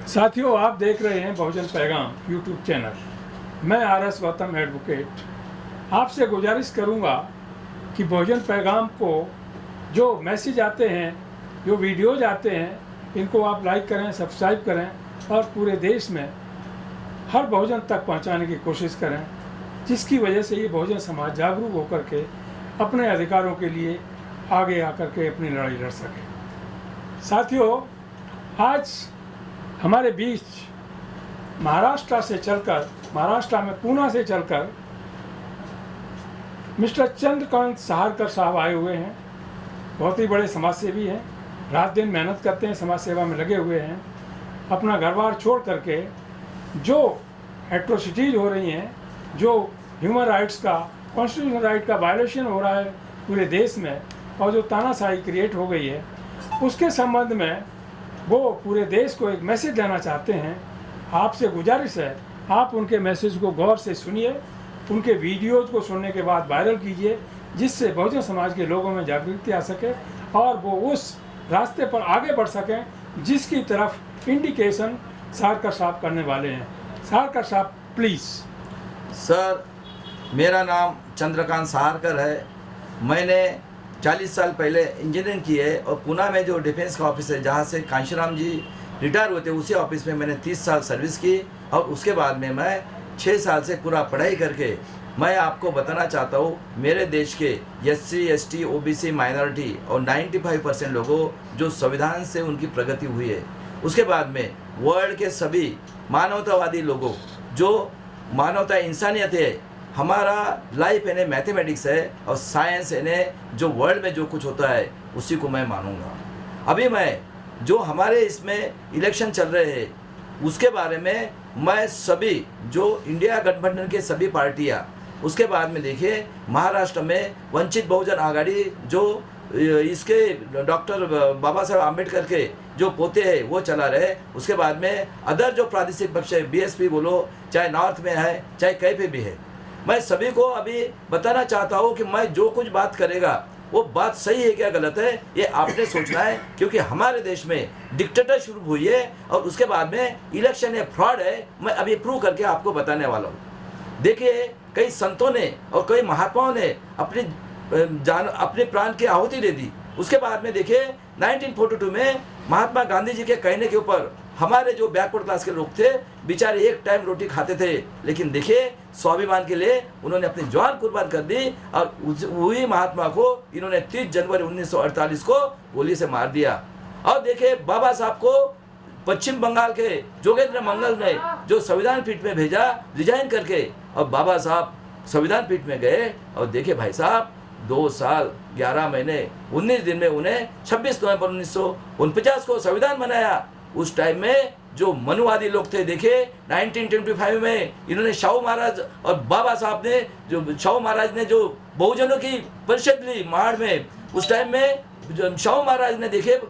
साथियों, आप देख रहे हैं बहुजन पैगाम यूट्यूब चैनल। मैं RS गौतम एडवोकेट आपसे गुजारिश करूंगा कि बहुजन पैगाम को जो मैसेज आते हैं, जो वीडियोज आते हैं, इनको आप लाइक करें, सब्सक्राइब करें और पूरे देश में हर बहुजन तक पहुंचाने की कोशिश करें, जिसकी वजह से ये बहुजन समाज जागरूक होकर के अपने अधिकारों के लिए आगे आकर के अपनी लड़ाई लड़ सके। साथियों, आज हमारे बीच महाराष्ट्र में पूना से चलकर मिस्टर चंद्रकांत सहारकर साहब आए हुए हैं। बहुत ही बड़े समाजसेवी हैं, रात दिन मेहनत करते हैं, समाज सेवा में लगे हुए हैं। अपना घर बार छोड़ करके जो एट्रोसिटीज हो रही हैं, जो ह्यूमन राइट्स का, कॉन्स्टिट्यूशनल राइट का वायलेशन हो रहा है पूरे देश में और जो तानाशाही क्रिएट हो गई है, उसके संबंध में वो पूरे देश को एक मैसेज देना चाहते हैं। आपसे गुजारिश है, आप उनके मैसेज को गौर से सुनिए, उनके वीडियोज़ को सुनने के बाद वायरल कीजिए, जिससे बहुजन समाज के लोगों में जागृति आ सके और वो उस रास्ते पर आगे बढ़ सकें जिसकी तरफ इंडिकेशन सहारकर साहब करने वाले हैं। सहारकर साहब, प्लीज़। सर, मेरा नाम चंद्रकांत सहारकर है। मैंने 40 साल पहले इंजीनियरिंग की है और पुणे में जो डिफेंस का ऑफिस है, जहाँ से कांशीराम जी रिटायर हुए थे, उसी ऑफिस में मैंने 30 साल सर्विस की और उसके बाद में मैं 6 साल से पूरा पढ़ाई करके मैं आपको बताना चाहता हूँ, मेरे देश के SC ST OBC माइनॉरिटी और 95% लोगों जो संविधान से उनकी प्रगति हुई है, उसके बाद में वर्ल्ड के सभी मानवतावादी लोगों जो मानवता इंसानियत है, हमारा लाइफ है मैथमेटिक्स है और साइंस है जो वर्ल्ड में जो कुछ होता है उसी को मैं मानूंगा। अभी मैं जो हमारे इसमें इलेक्शन चल रहे हैं उसके बारे में मैं सभी जो इंडिया गठबंधन के सभी पार्टियां, उसके बाद में देखिए महाराष्ट्र में वंचित बहुजन आघाड़ी जो इसके डॉक्टर बाबा साहब आम्बेडकर के जो पोते हैं वो चला रहे, उसके बाद में अदर जो प्रादेशिक पक्ष है BSP बोलो, चाहे नॉर्थ में है चाहे कहीं पे भी है, मैं सभी को अभी बताना चाहता हूँ कि मैं जो कुछ बात करेगा वो बात सही है क्या गलत है ये आपने सोचना है, क्योंकि हमारे देश में डिक्टेटर शुरू हुई है और उसके बाद में इलेक्शन है, फ्रॉड है। मैं अभी प्रूव करके आपको बताने वाला हूँ। देखिए, कई संतों ने और कई महात्माओं ने अपने प्राण की आहुति दे दी। उसके बाद में देखिए 1942 में महात्मा गांधी जी के कहने के ऊपर हमारे जो बैकवर्ड क्लास के लोग थे बेचारे एक टाइम रोटी खाते थे, लेकिन देखिए स्वाभिमान के लिए उन्होंने अपनी जान कुर्बान कर दी और वही महात्मा को इन्होंने 30 जनवरी 1948 को गोली से मार दिया। और देखिए बाबा साहब को पश्चिम बंगाल के जोगेंद्र मंगल ने जो संविधान पीठ में भेजा रिजाइन करके, और बाबा साहब संविधान पीठ में गए और देखिए भाई साहब 2 साल 11 महीने 19 दिन में उन्हें 26 नवंबर 1949 को संविधान बनाया। उस टाइम में जो मनुवादी लोग थे, देखिए 1925 में इन्होंने शाहू महाराज और बाबा साहब ने जो शाहू महाराज ने जो बहुजनों की परिषद ली माड़ में, उस टाइम में शाहू महाराज ने देखिए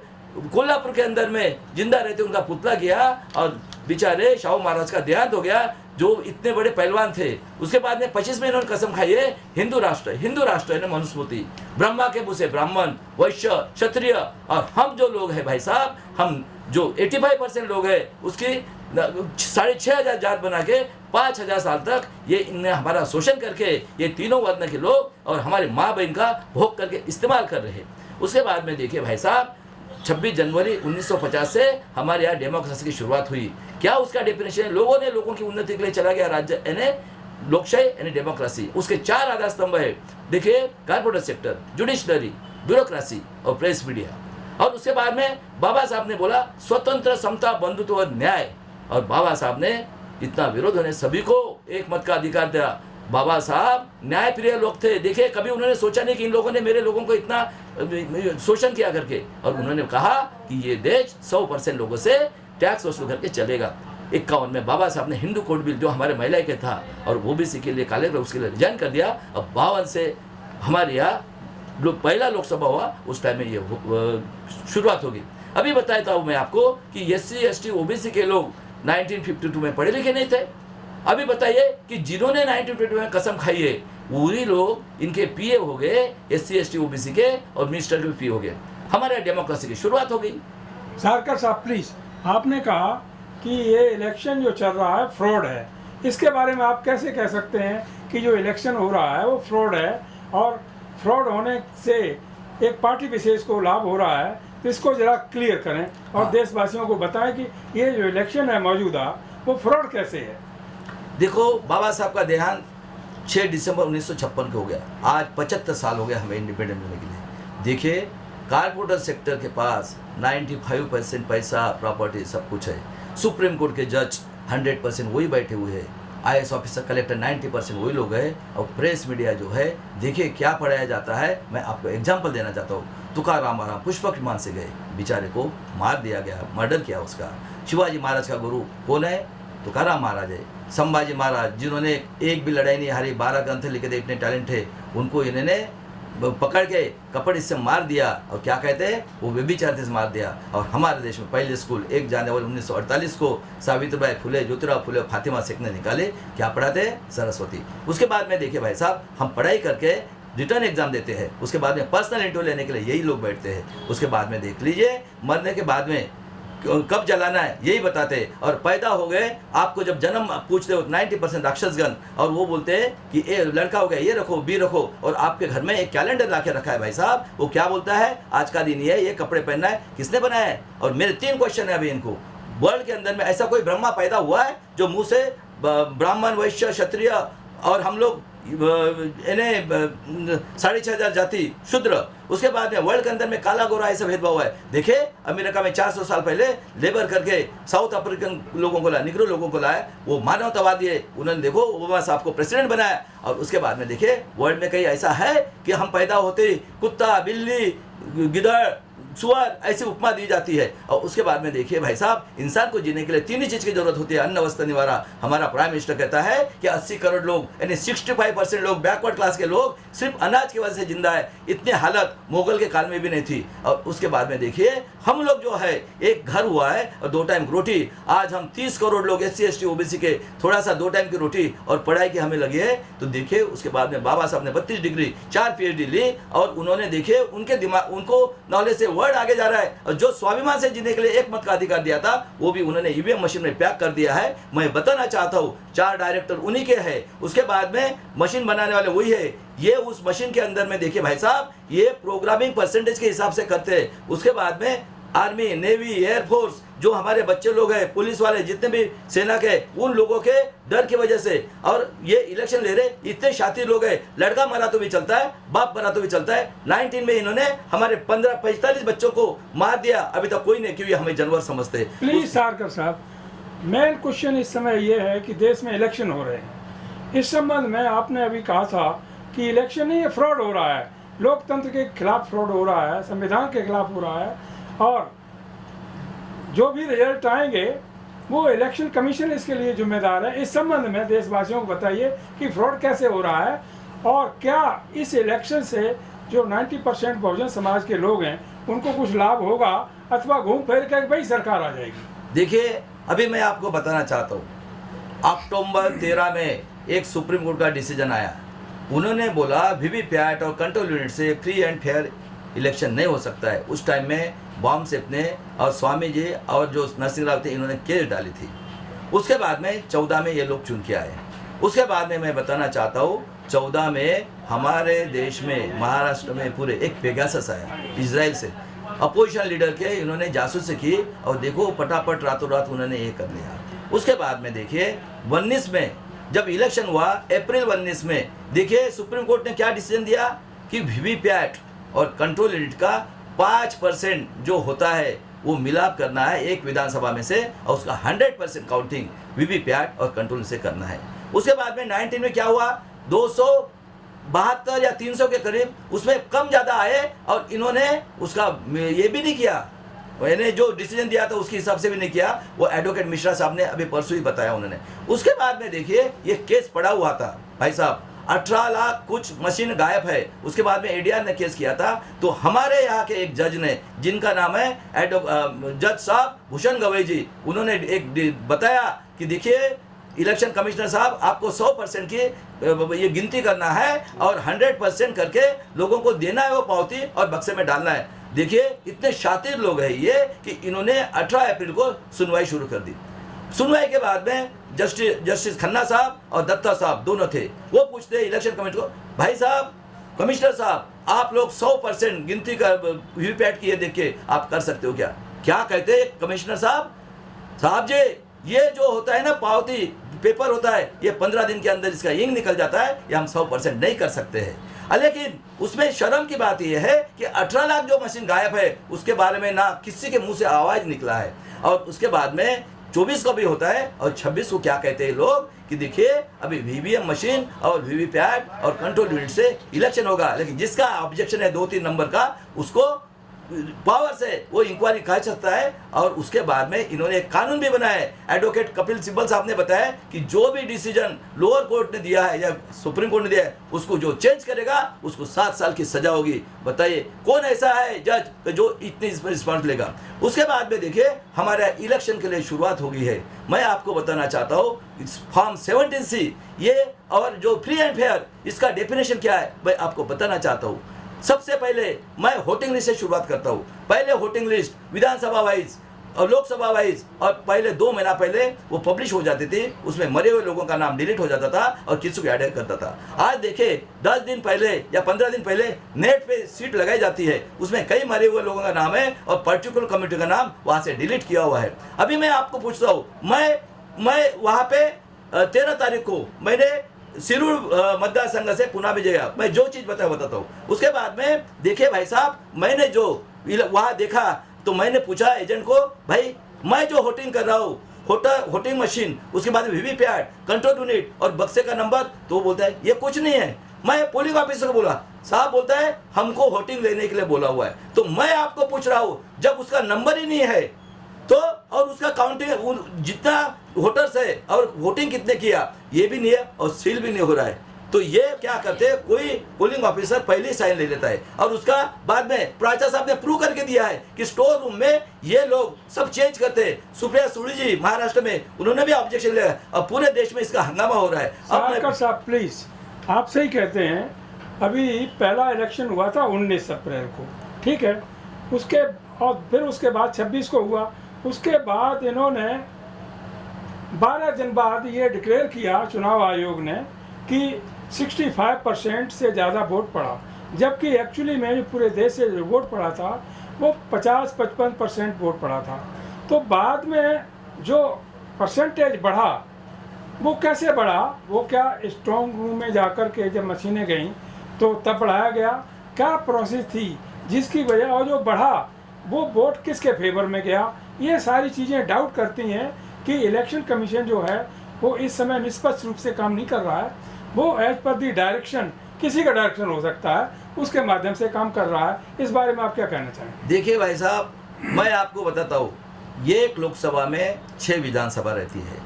कोल्हापुर के अंदर में जिंदा रहते उनका पुतला किया और बेचारे शाहू महाराज का देहांत हो गया, जो इतने बड़े पहलवान थे। उसके बाद में 25 में इन्होंने कसम खाई है हिंदू राष्ट्र है ना, मनुस्मृति, ब्रह्मा के मुँह से ब्राह्मण, वैश्य, क्षत्रिय, और हम जो लोग हैं भाई साहब, हम जो 85% लोग हैं उसकी 6,500 जात बना के 5,000 साल तक ये इनने हमारा शोषण करके ये तीनों वर्ण के लोग और हमारे माँ बहन का भोग करके इस्तेमाल कर रहे हैं। उसके बाद में देखिए भाई साहब 26 जनवरी 1950 से हमारे यहाँ डेमोक्रेसी की शुरुआत हुई। क्या उसका डेफिनेशन है? लोगों की उन्नति के लिए चला गया राज्य यानी लोकशाही यानी डेमोक्रेसी। उसके 4 आधार स्तंभ है, देखिए कॉर्पोरेट सेक्टर, जुडिशरी, ब्यूरोक्रेसी और प्रेस मीडिया। और उसके बाद में बाबा साहब ने बोला स्वतंत्र, समता, बंधुत्व और न्याय, और बाबा साहब ने इतना विरोध होने सभी को एक मत का अधिकार दिया। बाबा साहब न्याय प्रिय लोग थे। देखिए कभी उन्होंने सोचा नहीं कि इन लोगों ने मेरे लोगों को इतना शोषण किया करके, और उन्होंने कहा कि ये देश 100% लोगों से टैक्स वसूल करके चलेगा। 51 में बाबा साहब ने हिंदू कोड बिल जो हमारे महिला के था और OBC के लिए काले उसके लिए रिजाइन कर दिया। अब 52 से हमारे यहाँ पहला लोकसभा हुआ, उस टाइम में ये शुरुआत होगी। अभी बताता हूँ मैं आपको कि SC ST OBC के लोग 1952 में पढ़े लिखे नहीं थे। अभी बताइए कि जिन्होंने 1952 में कसम खाई है वही लोग इनके PA हो गए, SC ST OBC के, और मिनिस्टर के PA हो गए। हमारे डेमोक्रेसी की शुरुआत हो गई। सहारकर साहब, प्लीज, आपने कहा कि ये इलेक्शन जो चल रहा है फ्रॉड है। इसके बारे में आप कैसे कह सकते हैं कि जो इलेक्शन हो रहा है वो फ्रॉड है, और फ्रॉड होने से एक पार्टी विशेष को लाभ हो रहा है? तो इसको ज़रा क्लियर करें और हाँ। देशवासियों को बताएं कि ये जो इलेक्शन है मौजूदा वो फ्रॉड कैसे है। देखो, बाबा साहब का देहांत 6 दिसंबर 1956 को हो गया। आज 75 साल हो गया हमें इंडिपेंडेंट होने के लिए। देखिए, कारपोरेटर सेक्टर के पास 95% पैसा, प्रॉपर्टी सब कुछ है। सुप्रीम कोर्ट के जज 100% वही बैठे हुए हैं। IAS ऑफिसर, कलेक्टर 90% वही लोग हैं। और प्रेस मीडिया जो है, देखिए क्या पढ़ाया जाता है। मैं आपको एग्जाम्पल देना चाहता हूँ। तुकाराम महाराज पुष्पक विमान से गए, बेचारे को मार दिया गया, मर्डर किया उसका। शिवाजी महाराज का गुरु कौन है? तुकाराम महाराज है। संभाजी महाराज, जिन्होंने एक भी लड़ाई नहीं हारी, 12 ग्रंथ लिखे थे, इतने टैलेंट थे, उनको इन्होंने पकड़ के कपड़े से मार दिया। और क्या कहते हैं, वो व्यभिचार से मार दिया। और हमारे देश में पहले स्कूल 1 जनवरी 1948 को सावित्रीबाई फुले, ज्योतिराव फुले, फातिमा शेख ने निकाले। क्या पढ़ाते? सरस्वती। उसके बाद में देखिए भाई साहब, हम पढ़ाई करके रिटर्न एग्जाम देते हैं, उसके बाद में पर्सनल इंटरव्यू लेने के लिए यही लोग बैठते हैं। उसके बाद में देख लीजिए, मरने के बाद में कब जलाना है यही बताते हैं। और पैदा हो गए, आपको जब जन्म पूछते हो 90% राक्षसगण, और वो बोलते हैं कि ए लड़का हो गया, ये रखो, बी रखो। और आपके घर में एक कैलेंडर ला के रखा है भाई साहब, वो क्या बोलता है, आज का दिन ये कपड़े पहनना है, किसने बनाया है? और मेरे 3 क्वेश्चन है अभी इनको। वर्ल्ड के अंदर में ऐसा कोई ब्रह्मा पैदा हुआ है जो मुंह से ब्राह्मण, वैश्य, क्षत्रिय और हम लोग इन्हें 6,500 जाति शूद्र, उसके बाद में वर्ल्ड के अंदर में काला गोरा ऐसा भेदभाव है। देखिए, अमेरिका में 400 साल पहले लेबर करके साउथ अफ्रीकन लोगों को लाया, निग्रो लोगों को लाया, वो मानवतावादी है। उन्होंने देखो ओबामा साहब को प्रेसिडेंट बनाया। और उसके बाद में देखिए, वर्ल्ड में कहीं ऐसा है कि हम पैदा होते ही कुत्ता, बिल्ली, गिदड़, सुअर ऐसी उपमा दी जाती है। और उसके बाद में देखिए भाई साहब, इंसान को जीने के लिए 3 ही चीज़ की जरूरत होती है, अन्न, वस्त्र, निवारा। हमारा प्राइम मिनिस्टर कहता है कि 80 करोड़ लोग, यानी 65% लोग, बैकवर्ड क्लास के लोग सिर्फ अनाज की वजह से जिंदा है। इतनी हालत मुगल के काल में भी नहीं थी। और उसके बाद में देखिए, हम लोग जो है, एक घर हुआ है और 2 टाइम रोटी। आज हम 30 करोड़ लोग SC ST OBC के, थोड़ा सा 2 टाइम की रोटी और पढ़ाई की हमें लगी है। तो देखिए, उसके बाद में बाबा साहब ने 32 डिग्री, 4 PhD ली। और उन्होंने देखिए, उनके दिमाग, उनको नॉलेज से वर्ल्ड आगे जा रहा है। और जो स्वाभिमान से जीने के लिए एक मत का अधिकार दिया था, वो भी उन्होंने EVM मशीन में पैक कर दिया है। मैं बताना चाहता हूँ, 4 डायरेक्टर उन्हीं के हैं। उसके बाद में मशीन बनाने वाले वही है। ये उस मशीन के अंदर में देखिए भाई साहब, ये प्रोग्रामिंग परसेंटेज के हिसाब से करते हैं। उसके बाद में आर्मी, नेवी, एयरफोर्स, जो हमारे बच्चे लोग हैं, पुलिस वाले, जितने भी सेना के, उन लोगों के डर की वजह से। और ये इलेक्शन ले रहे इतने शातिर लोग हैं, लड़का मरा तो भी चलता है, बाप मरा तो भी चलता है। 19 में इन्होंने हमारे 45 बच्चों को मार दिया, अभी तक कोई नहीं, क्योंकि हमें जानवर समझते। प्लीज सारकर साहब, मेन क्वेश्चन इस समय ये है कि देश में इलेक्शन हो रहे हैं। इस संबंध में आपने अभी कहा था कि इलेक्शन नहीं, ये फ्रॉड हो रहा है, लोकतंत्र के खिलाफ फ्रॉड हो रहा है, संविधान के खिलाफ हो रहा है। और जो भी रिजल्ट आएंगे वो इलेक्शन कमीशन इसके लिए जिम्मेदार है। इस संबंध में देशवासियों को बताइए कि फ्रॉड कैसे हो रहा है, और क्या इस इलेक्शन से जो 90% बहुजन समाज के लोग हैं उनको कुछ लाभ होगा, अथवा घूम फिर कर वही सरकार आ जाएगी। देखिए, अभी मैं आपको बताना चाहता हूँ, अक्टूबर 13 में एक सुप्रीम कोर्ट का डिसीजन आया। उन्होंने बोला वीवीपैट और कंट्रोल यूनिट से फ्री एंड फेयर इलेक्शन नहीं हो सकता है। उस टाइम में बॉम्ब सेठ ने और स्वामी जी और जो नरसिंह राव थे, इन्होंने केस डाली थी। उसके बाद में 14 में ये लोग चुन के आए। उसके बाद में मैं बताना चाहता हूँ, 14 में हमारे देश में, महाराष्ट्र में पूरे एक पेगासस आया इजराइल से, अपोजिशन लीडर के इन्होंने जासूसी की। और देखो, पटापट रातों रात उन्होंने ये कर लिया। उसके बाद में देखिए, 19 में जब इलेक्शन हुआ, अप्रैल 19 में, देखिए सुप्रीम कोर्ट ने क्या डिसीजन दिया कि वीवीपैट और कंट्रोल यूनिट का 5% जो होता है वो मिलाप करना है एक विधानसभा में से, और उसका 100% काउंटिंग वीवीपैट और कंट्रोल से करना है। उसके बाद में 19 में क्या हुआ, 272 या 300 के करीब, उसमें कम ज़्यादा आए। और इन्होंने उसका ये भी नहीं किया, मैंने जो डिसीजन दिया था उसके हिसाब से भी नहीं किया। वो एडवोकेट मिश्रा साहब ने अभी परसों ही बताया उन्होंने। उसके बाद में देखिए, ये केस पड़ा हुआ था भाई साहब, 18 लाख कुछ मशीन गायब है। उसके बाद में ADR ने केस किया था। तो हमारे यहाँ के एक जज ने, जिनका नाम है जज साहब भूषण गवई जी, उन्होंने एक बताया कि देखिए इलेक्शन कमिश्नर साहब, आपको 100% की ये गिनती करना है और 100% करके लोगों को देना है वो पावती और बक्से में डालना है। देखिए, इतने शातिर लोग हैं ये कि इन्होंने 18 अप्रैल को सुनवाई शुरू कर दी। सुनवाई के बाद में जस्टिस खन्ना साहब और दत्ता साहब दोनों थे। वो पूछते इलेक्शन कमेटी को, भाई साहब, कमिश्नर साहब, आप लोग 100% गिनती का वीवीपैट की ये देख के आप कर सकते हो क्या? क्या कहते कमिश्नर साहब जी, ये जो होता है ना पावती पेपर होता है, ये 15 दिन के अंदर इसका इंक निकल जाता है, ये हम 100% नहीं कर सकते हैं। लेकिन उसमें शर्म की बात यह है कि 18 लाख जो मशीन गायब है उसके बारे में ना किसी के मुंह से आवाज निकला है। और उसके बाद में 24 को भी होता है और 26 को क्या कहते हैं लोग कि देखिए अभी वीवीएम मशीन और वीवीपैट और कंट्रोल यूनिट से इलेक्शन होगा, लेकिन जिसका ऑब्जेक्शन है 2-3 नंबर का, उसको पावर से वो इंक्वायरी कर सकता है। और उसके बाद में इन्होंने एक कानून भी बनाया है। एडवोकेट कपिल सिब्बल साहब ने बताया कि जो भी डिसीजन लोअर कोर्ट ने दिया है या सुप्रीम कोर्ट ने दिया है, उसको जो चेंज करेगा उसको 7 साल की सजा होगी। बताइए कौन ऐसा है जज जो इतनी इस पर रिस्पॉन्स लेगा? उसके बाद में देखिए हमारे इलेक्शन के लिए शुरुआत हो गई है। मैं आपको बताना चाहता हूँ फॉर्म 17C ये और जो फ्री एंड फेयर, इसका डेफिनेशन क्या है मैं आपको बताना चाहता हूँ। सबसे पहले मैं वोटिंग लिस्ट से शुरुआत करता हूँ। पहले वोटिंग लिस्ट विधानसभा वाइज और लोकसभा वाइज, और पहले 2 महीना पहले वो पब्लिश हो जाती थी, उसमें मरे हुए लोगों का नाम डिलीट हो जाता था और किसी को ऐड करता था। आज देखिए 10 दिन पहले या 15 दिन पहले नेट पे सीट लगाई जाती है, उसमें कई मरे हुए लोगों का नाम है और पर्टिकुलर कम्युनिटी का नाम वहाँ से डिलीट किया हुआ है। अभी मैं आपको पूछता हूँ, मैं वहाँ पे 13 तारीख को मैंने सिरूर मतदार संघ से पुणे में गया। मैं जो चीज़ बताता हूँ। उसके बाद में देखिए भाई साहब, मैंने जो वहाँ देखा तो मैंने पूछा एजेंट को, भाई मैं जो वोटिंग कर रहा हूँ, वोटिंग मशीन, उसके बाद वीवीपैट, कंट्रोल यूनिट और बक्से का नंबर, तो वो बोलता है ये कुछ नहीं है। मैं पोलिंग ऑफिसर को बोला, साहब बोलता है हमको वोटिंग लेने के लिए बोला हुआ है। तो मैं आपको पूछ रहा हूँ, जब उसका नंबर ही नहीं है तो, और उसका काउंटिंग जितना वोटर्स है और वोटिंग कितने किया ये भी नहीं है और सील भी नहीं हो रहा है, तो ये क्या करते हैं, कोई पोलिंग ऑफिसर पहले ही साइन ले लेता है और उसका बाद में प्राचा साहब ने प्रूव करके दिया है कि स्टोर रूम में ये लोग सब चेंज करते हैं। सुप्रिया सुळे जी महाराष्ट्र में, उन्होंने भी ऑब्जेक्शन लिया और पूरे देश में इसका हंगामा हो रहा है। सावरकर साहब प्लीज, आप सही कहते हैं। अभी पहला इलेक्शन हुआ था 19 अप्रैल को, ठीक है, उसके और फिर उसके बाद 26 को हुआ। उसके बाद इन्होंने 12 दिन बाद ये डिक्लेयर किया चुनाव आयोग ने कि 65% से ज़्यादा वोट पड़ा, जबकि एक्चुअली में पूरे देश से जो वोट पड़ा था वो 50-55% वोट पड़ा था। तो बाद में जो परसेंटेज बढ़ा वो कैसे बढ़ा, वो क्या स्ट्रॉन्ग रूम में जाकर के जब मशीनें गईं तो तब बढ़ाया गया, क्या प्रोसेस थी जिसकी वजह, और जो बढ़ा वो वोट किसके फेवर में गया, ये सारी चीज़ें डाउट करती हैं कि इलेक्शन कमीशन जो है वो इस समय निष्पक्ष रूप से काम नहीं कर रहा है। वो एज पर दी डायरेक्शन, किसी का डायरेक्शन हो सकता है, उसके माध्यम से काम कर रहा है। इस बारे में आप क्या कहना चाहेंगे? देखिए भाई साहब, मैं आपको बताता हूँ, ये एक लोकसभा में 6 विधानसभा रहती है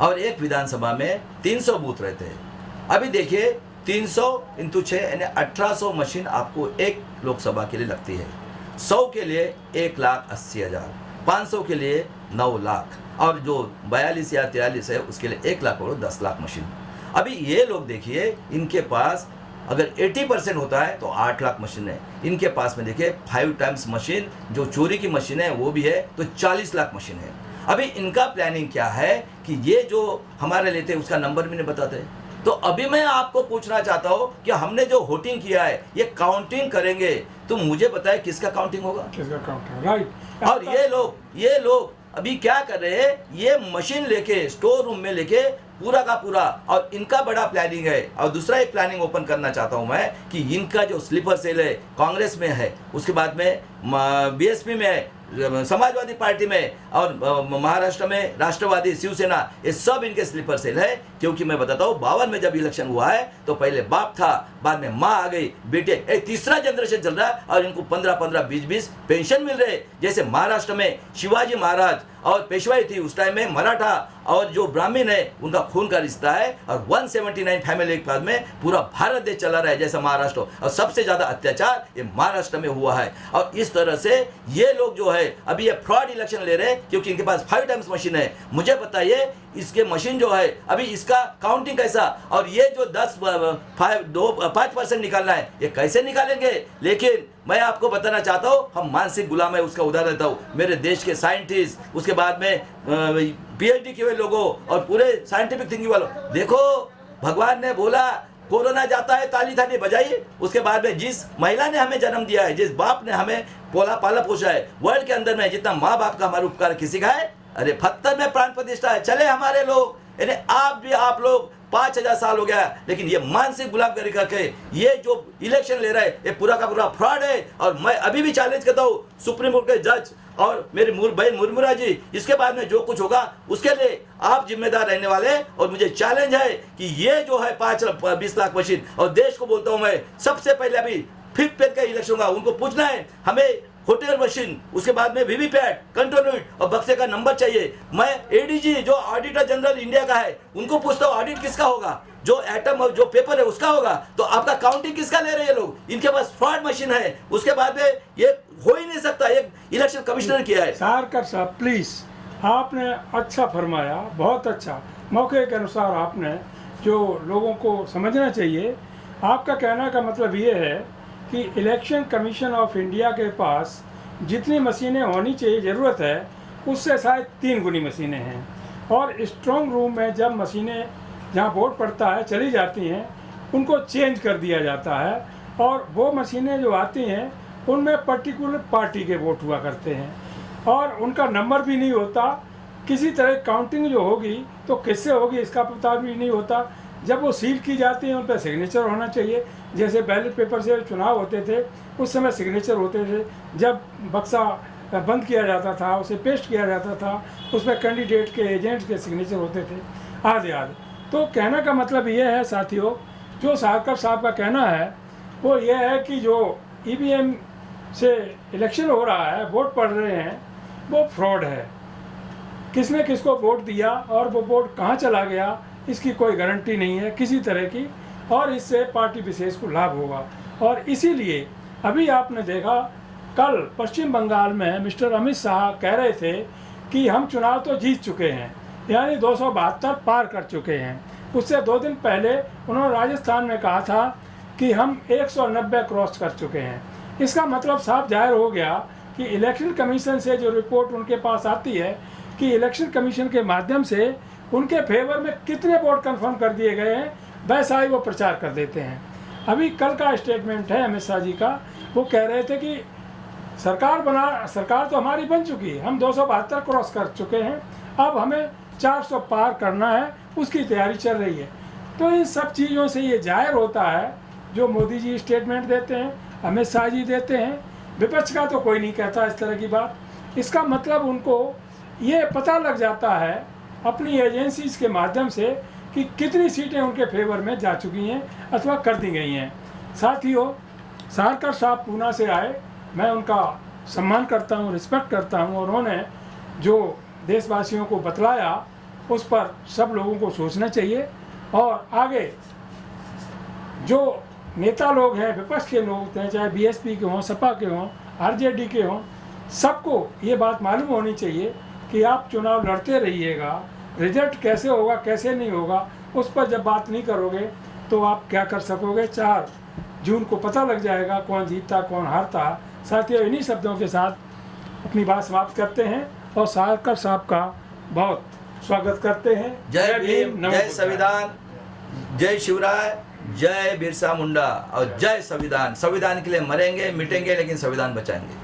और एक विधानसभा में 300 बूथ रहते हैं। अभी देखिए 300 × 6 यानी 1800 मशीन आपको एक लोकसभा के लिए लगती है। 100 के लिए 1,80,000, 500 के लिए 9 लाख और जो 42 या 43 है उसके लिए 1 लाख और 10 लाख मशीन। अभी ये लोग देखिए, इनके पास अगर 80% होता है तो 8 लाख मशीन है। इनके पास में देखिए 5 टाइम्स मशीन जो चोरी की मशीन है वो भी है, तो 40 लाख मशीन है। अभी इनका प्लानिंग क्या है कि ये जो हमारे लेते हैं उसका नंबर भी नहीं बताते। तो अभी मैं आपको पूछना चाहता हूँ कि हमने जो वोटिंग किया है ये काउंटिंग करेंगे, तो मुझे बताए किसका काउंटिंग होगा, किसका काउंटिंग, राइट। और ये लोग अभी क्या कर रहे हैं, ये मशीन लेके स्टोर रूम में लेके पूरा का पूरा, और इनका बड़ा प्लानिंग है। और दूसरा एक प्लानिंग ओपन करना चाहता हूं मैं कि इनका जो स्लीपर सेल है कांग्रेस में है, उसके बाद में बीएसपी में है, समाजवादी पार्टी में, और महाराष्ट्र में राष्ट्रवादी शिवसेना, ये सब इनके स्लीपर सेल है। क्योंकि मैं बताता हूँ 52 में जब इलेक्शन हुआ है तो पहले बाप था, बाद में माँ आ गई, बेटे, एक तीसरा जनरेशन चल रहा है और इनको 15-15, 20-20 पेंशन मिल रहे। जैसे महाराष्ट्र में शिवाजी महाराज और पेशवाई थी, उस टाइम में मराठा और जो ब्राह्मण है उनका खून का रिश्ता है, और 179 फैमिली के बाद में पूरा भारत देश चला रहा है जैसा महाराष्ट्र, और सबसे ज़्यादा अत्याचार ये महाराष्ट्र में हुआ है। और इस तरह से ये लोग जो है है अभी ये फ्रॉड इलेक्शन ले रहे हैं, क्योंकि इनके पास 5 टाइम्स मशीन है। मुझे बताइए इसके मशीन जो है अभी इसका काउंटिंग कैसा, और ये जो 5% निकालना है ये कैसे निकालेंगे। लेकिन मैं आपको बताना चाहता हूँ हम मानसिक गुलाम है, उसका उदाहरण देता हूँ। मेरे देश के साइंटिस्ट, उसके बाद में PhD किए हुए लोगों और पूरे साइंटिफिक थिंकिंग वालों, देखो भगवान ने बोला कोरोना जाता है ताली थाली बजाइए। उसके बाद में जिस महिला ने हमें जन्म दिया है, जिस बाप ने हमें पाला पोसा है, वर्ल्ड के अंदर में जितना माँ बाप का हमारा उपकार किसी का है, अरे 72 में प्राण प्रतिष्ठा है। चले हमारे लोग, यानी आप लोग 5000 साल हो गया, लेकिन ये मानसिक गुलामगिरी करके ये जो इलेक्शन ले रहा है ये पूरा का पूरा फ्रॉड है। और मैं अभी भी चैलेंज करता हूँ सुप्रीम कोर्ट के जज और मेरी बहन मुर्मुरा जी, इसके बाद में जो कुछ होगा उसके लिए आप जिम्मेदार रहने वाले। और मुझे चैलेंज है कि ये जो है 20 लाख मशीन, और देश को बोलता हूँ मैं सबसे पहले अभी 5th पेज का इलेक्शन होगा, उनको पूछना है हमें होटल मशीन, उसके बाद में वीवीपैट, कंट्रोल और बक्से का नंबर चाहिए। मैं ADG जो ऑडिटर जनरल इंडिया का है उनको पूछता हूँ ऑडिट किसका होगा, जो एटम और जो पेपर है उसका होगा, तो आपका काउंटिंग किसका ले रहे हैं लोग। इनके पास फ्रॉड मशीन है, उसके बाद में ये हो ही नहीं सकता। एक इलेक्शन कमिश्नर किया है। सारकर साहब प्लीज, आपने अच्छा फरमाया, बहुत अच्छा। मौके के अनुसार आपने जो लोगों को समझना चाहिए, आपका कहने का मतलब ये है कि इलेक्शन कमीशन ऑफ इंडिया के पास जितनी मशीनें होनी चाहिए ज़रूरत है उससे शायद 3 गुनी मशीनें हैं। और स्ट्रॉन्ग रूम में जब मशीनें जहाँ वोट पड़ता है चली जाती हैं उनको चेंज कर दिया जाता है, और वो मशीनें जो आती हैं उनमें पर्टिकुलर पार्टी के वोट हुआ करते हैं और उनका नंबर भी नहीं होता। किसी तरह काउंटिंग जो होगी तो किससे होगी इसका पता भी नहीं होता। जब वो सील की जाती है उन पर सिग्नेचर होना चाहिए। जैसे बैलेट पेपर से चुनाव होते थे उस समय सिग्नेचर होते थे, जब बक्सा बंद किया जाता था उसे पेस्ट किया जाता था उसमें कैंडिडेट के एजेंट के सिग्नेचर होते थे आदि। तो कहने का मतलब ये है साथियों, जो सारकर साहब का कहना है वो ये है कि जो EVM से इलेक्शन हो रहा है, वोट पड़ रहे हैं, वो फ्रॉड है। किसने किसको वोट दिया और वो वोट कहाँ चला गया इसकी कोई गारंटी नहीं है किसी तरह की, और इससे पार्टी विशेष को लाभ होगा। और इसीलिए अभी आपने देखा कल पश्चिम बंगाल में मिस्टर अमित शाह कह रहे थे कि हम चुनाव तो जीत चुके हैं, यानी 272 पार कर चुके हैं। उससे 2 दिन पहले उन्होंने राजस्थान में कहा था कि हम 190 क्रॉस कर चुके हैं। इसका मतलब साफ जाहिर हो गया कि इलेक्शन कमीशन से जो रिपोर्ट उनके पास आती है कि इलेक्शन कमीशन के माध्यम से उनके फेवर में कितने वोट कंफर्म कर दिए गए हैं, वैसा ही वो प्रचार कर देते हैं। अभी कल का स्टेटमेंट है अमित शाह जी का, वो कह रहे थे कि सरकार तो हमारी बन चुकी है, हम 272 क्रॉस कर चुके हैं, अब हमें 400 पार करना है, उसकी तैयारी चल रही है। तो इन सब चीज़ों से ये जाहिर होता है जो मोदी जी स्टेटमेंट देते हैं, अमित शाह जी देते हैं, विपक्ष का तो कोई नहीं कहता इस तरह की बात। इसका मतलब उनको ये पता लग जाता है अपनी एजेंसीज के माध्यम से कि कितनी सीटें उनके फेवर में जा चुकी हैं अथवा कर दी गई हैं। साथियों, सारकर साहब पूना से आए, मैं उनका सम्मान करता हूं, रिस्पेक्ट करता हूं, और उन्होंने जो देशवासियों को बतलाया उस पर सब लोगों को सोचना चाहिए। और आगे जो नेता लोग हैं, विपक्ष के लोग हैं, चाहे BSP के हों, सपा के हों, RJD के हों, सबको ये बात मालूम होनी चाहिए कि आप चुनाव लड़ते रहिएगा, रिजल्ट कैसे होगा कैसे नहीं होगा उस पर जब बात नहीं करोगे तो आप क्या कर सकोगे। 4 जून को पता लग जाएगा कौन जीतता कौन हारता। साथियों, इन्हीं शब्दों के साथ अपनी बात समाप्त करते हैं और सारकर साहब का बहुत स्वागत करते हैं। जय भीम, जय संविधान, जय शिवराय, जय बिरसा मुंडा और जय संविधान। संविधान के लिए मरेंगे मिटेंगे, लेकिन संविधान बचाएंगे।